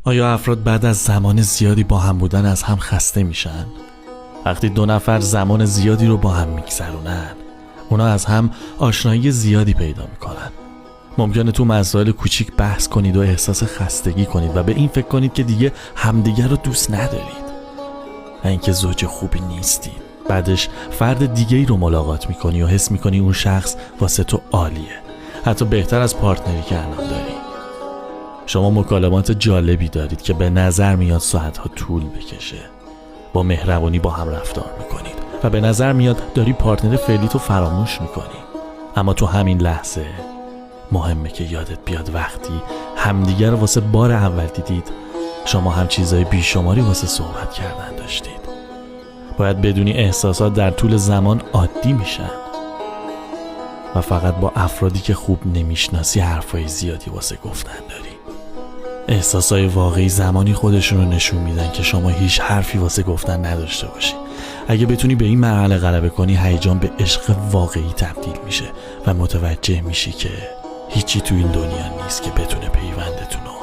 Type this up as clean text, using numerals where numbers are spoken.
آیا افراد بعد از زمان زیادی با هم بودن از هم خسته میشن؟ وقتی دو نفر زمان زیادی رو با هم میگذرونن، اونا از هم آشنایی زیادی پیدا میکنن. ممکنه تو مسائل کوچیک بحث کنید و احساس خستگی کنید و به این فکر کنید که دیگه همدیگر رو دوست ندارید و اینکه زوج خوبی نیستید. بعدش فرد دیگه‌ای رو ملاقات میکنی و حس میکنی اون شخص واسه تو عالیه، حتی بهتر از پارتنری که الان داری. شما مکالمات جالبی دارید که به نظر میاد ساعتها طول بکشه. با مهربانی با هم رفتار میکنید و به نظر میاد داری پارتنر فعلی تو فراموش میکنی. اما تو همین لحظه مهمه که یادت بیاد وقتی همدیگر واسه بار اول دیدید، شما هم چیزای بیشماری واسه صحبت کردن داشتید. باید بدونی احساسات در طول زمان عادی میشن و فقط با افرادی که خوب نمیشناسی حرفای زیادی واسه گفتن داری. احساسای واقعی زمانی خودشون رو نشون میدن که شما هیچ حرفی واسه گفتن نداشته باشی. اگه بتونی به این مرحله غلبه کنی، هیجان به عشق واقعی تبدیل میشه و متوجه میشی که هیچی تو این دنیا نیست که بتونه پیوندتون رو